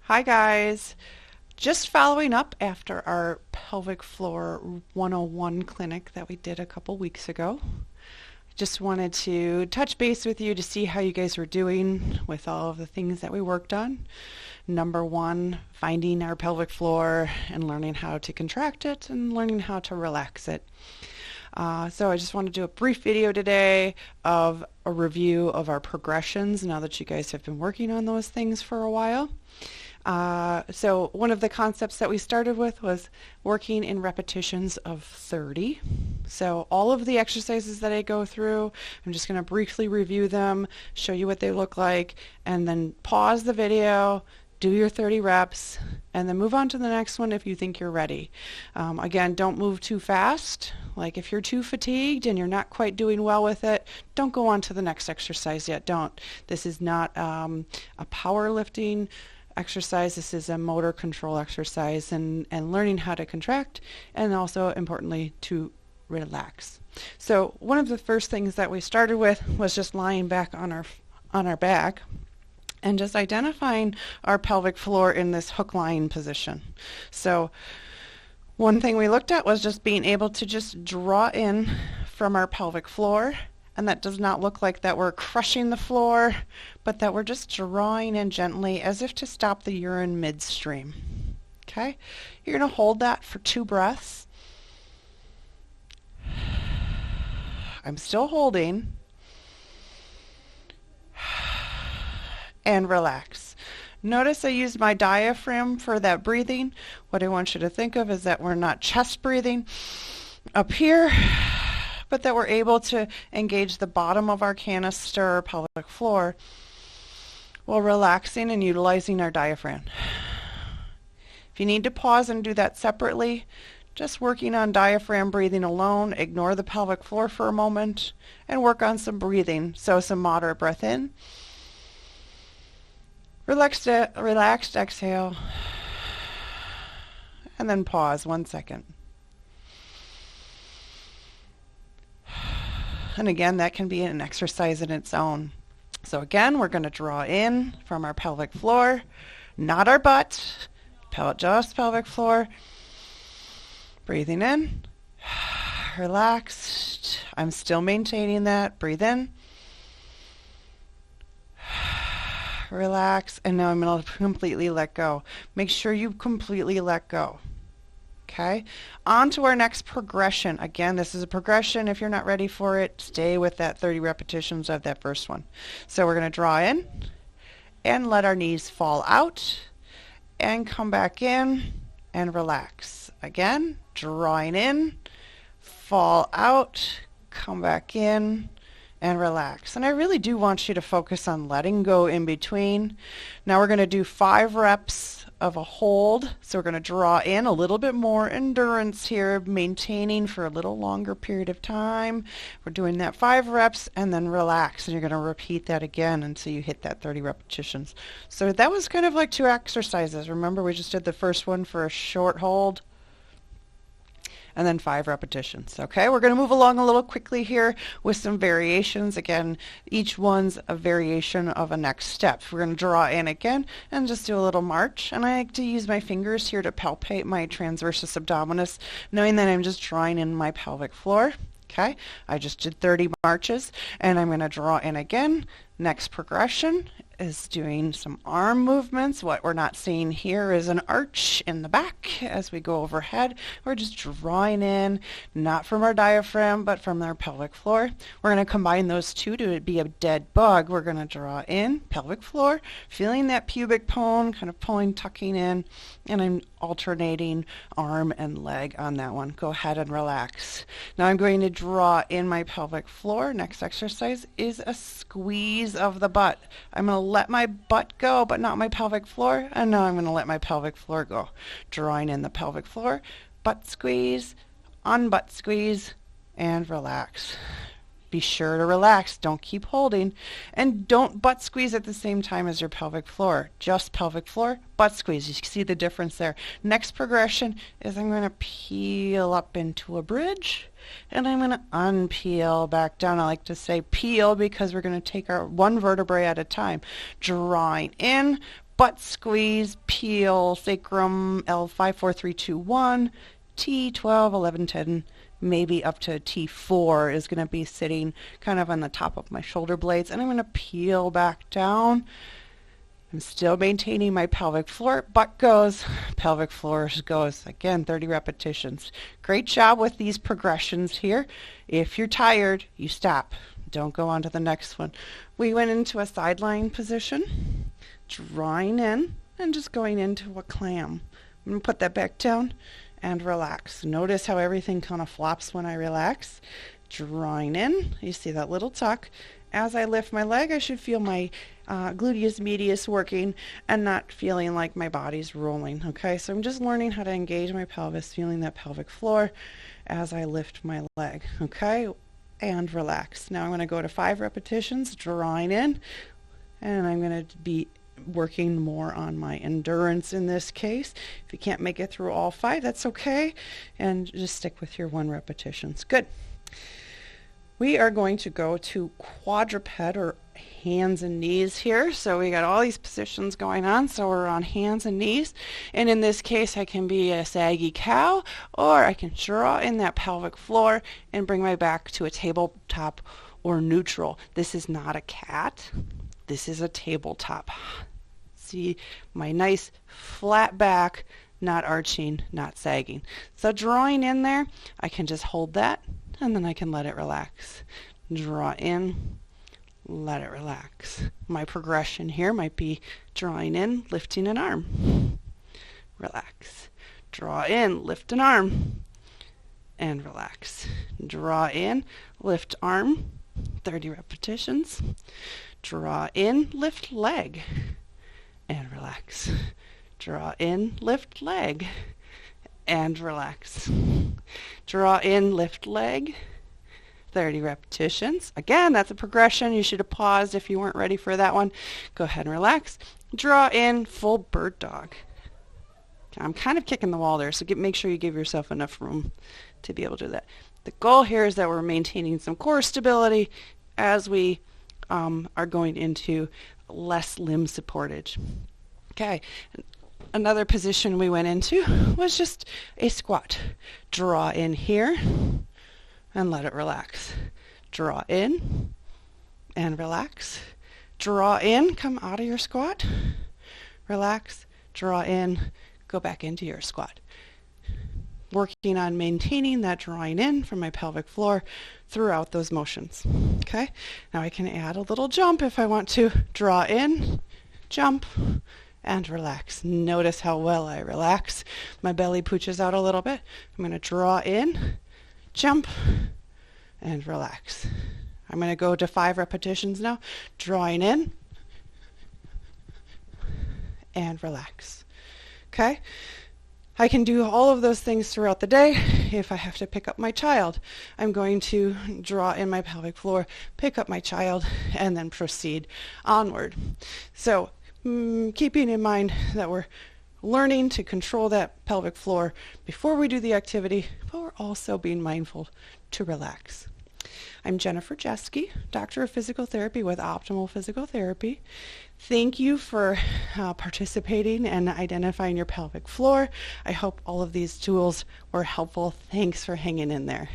Hi guys, just following up after our pelvic floor 101 clinic that we did a couple weeks ago. Just wanted to touch base with you to see how you guys were doing with all of the things that we worked on. Number one, finding our pelvic floor and learning how to contract it and learning how to relax it. So I just want to do a brief video today of a review of our progressions now that you guys have been working on those things for a while. So one of the concepts that we started with was working in repetitions of 30. So all of the exercises that I go through, I'm just going to briefly review them, show you what they look like, and then pause the video, do your 30 reps, and then move on to the next one if you think you're ready. Again, don't move too fast. Like if you're too fatigued and you're not quite doing well with it, don't go on to the next exercise yet. Don't. This is not a powerlifting exercise. This is a motor control exercise and learning how to contract and also importantly to relax. So one of the first things that we started with was just lying back on our back and just identifying our pelvic floor in this hook lying position. So one thing we looked at was just being able to just draw in from our pelvic floor. And that does not look like that we're crushing the floor, but that we're just drawing in gently as if to stop the urine midstream. Okay? You're going to hold that for 2 breaths. I'm still holding. And relax. Notice I used my diaphragm for that breathing. What I want you to think of is that we're not chest breathing up here, but that we're able to engage the bottom of our canister or pelvic floor while relaxing and utilizing our diaphragm. If you need to pause and do that separately, just working on diaphragm breathing alone, ignore the pelvic floor for a moment and work on some breathing. So some moderate breath in, relaxed exhale, and then pause 1 second. And again, that can be an exercise in its own. So again, we're going to draw in from our pelvic floor, not our butt, just pelvic floor. Breathing in, relaxed. I'm still maintaining that. Breathe in, relax, and now I'm going to completely let go. Make sure you completely let go. Okay, on to our next progression. Again, this is a progression. If you're not ready for it, stay with that 30 repetitions of that first one. So we're going to draw in and let our knees fall out and come back in and relax. Again, drawing in, fall out, come back in, and relax. And I really do want you to focus on letting go in between. Now we're going to do 5 reps of a hold. So we're going to draw in a little bit more endurance here, maintaining for a little longer period of time. We're doing that 5 reps and then relax. And you're going to repeat that again until you hit that 30 repetitions. So that was kind of like 2 exercises. Remember, we just did the first one for a short hold and then 5 repetitions. Okay, we're going to move along a little quickly here with some variations. Again, each one's a variation of a next step. We're going to draw in again and just do a little march. And I like to use my fingers here to palpate my transversus abdominis, knowing that I'm just drawing in my pelvic floor. Okay, I just did 30 marches and I'm going to draw in again. Next progression is doing some arm movements. What we're not seeing here is an arch in the back as we go overhead. We're just drawing in, not from our diaphragm, but from our pelvic floor. We're going to combine those two to be a dead bug. We're going to draw in, pelvic floor, feeling that pubic bone, kind of pulling, tucking in, and I'm alternating arm and leg on that one. Go ahead and relax. Now I'm going to draw in my pelvic floor. Next exercise is a squeeze of the butt. I'm going to let my butt go, but not my pelvic floor. And now I'm going to let my pelvic floor go. Drawing in the pelvic floor, butt squeeze, on butt squeeze, and relax. Be sure to relax. Don't keep holding. And don't butt squeeze at the same time as your pelvic floor. Just pelvic floor, butt squeeze. You see the difference there. Next progression is I'm going to peel up into a bridge. And I'm going to unpeel back down. I like to say peel because we're going to take our one vertebrae at a time. Drawing in, butt squeeze, peel, sacrum, L5, 4, 3, 2, 1, T12, 11, 10, maybe up to T4 is going to be sitting kind of on the top of my shoulder blades, and I'm going to peel back down. I'm still maintaining my pelvic floor. Butt goes, pelvic floor goes. Again, 30 repetitions. Great job with these progressions here. If you're tired, you stop. Don't go on to the next one. We went into a sideline position, drawing in and just going into a clam. I'm going to put that back down and relax. Notice how everything kind of flops when I relax. Drawing in, you see that little tuck. As I lift my leg, I should feel my gluteus medius working and not feeling like my body's rolling. Okay, so I'm just learning how to engage my pelvis, feeling that pelvic floor as I lift my leg. Okay, and relax. Now I'm going to go to 5 repetitions, drawing in, and I'm going to be working more on my endurance in this case. If you can't make it through all 5, that's okay, and just stick with your 1 repetitions. Good. We are going to go to quadruped or hands and knees here. So we got all these positions going on. So we're on hands and knees. And in this case, I can be a saggy cow, or I can draw in that pelvic floor and bring my back to a tabletop or neutral. This is not a cat. This is a tabletop. See my nice flat back, not arching, not sagging. So drawing in there, I can just hold that, and then I can let it relax. Draw in, let it relax. My progression here might be drawing in, lifting an arm, relax. Draw in, lift an arm, and relax. Draw in, lift arm, 30 repetitions. Draw in, lift leg, and relax. Draw in, lift leg, and relax. Draw in, lift leg, 30 repetitions. Again, that's a progression. You should have paused if you weren't ready for that one. Go ahead and relax. Draw in, full bird dog. I'm kind of kicking the wall there, so make sure you give yourself enough room to be able to do that. The goal here is that we're maintaining some core stability as we are going into less limb supportage. Okay. Another position we went into was just a squat. Draw in here and let it relax. Draw in and relax. Draw in, come out of your squat. Relax, draw in, go back into your squat. Working on maintaining that drawing in from my pelvic floor throughout those motions. Okay, now I can add a little jump if I want to. Draw in, jump, and relax. Notice how well I relax. My belly pooches out a little bit. I'm going to draw in, jump, and relax. I'm going to go to 5 repetitions now. Drawing in and relax. Okay? I can do all of those things throughout the day. If I have to pick up my child, I'm going to draw in my pelvic floor, pick up my child, and then proceed onward. So keeping in mind that we're learning to control that pelvic floor before we do the activity, but we're also being mindful to relax. I'm Jennifer Jeske, Doctor of Physical Therapy with Optimal Physical Therapy. Thank you for participating and identifying your pelvic floor. I hope all of these tools were helpful. Thanks for hanging in there.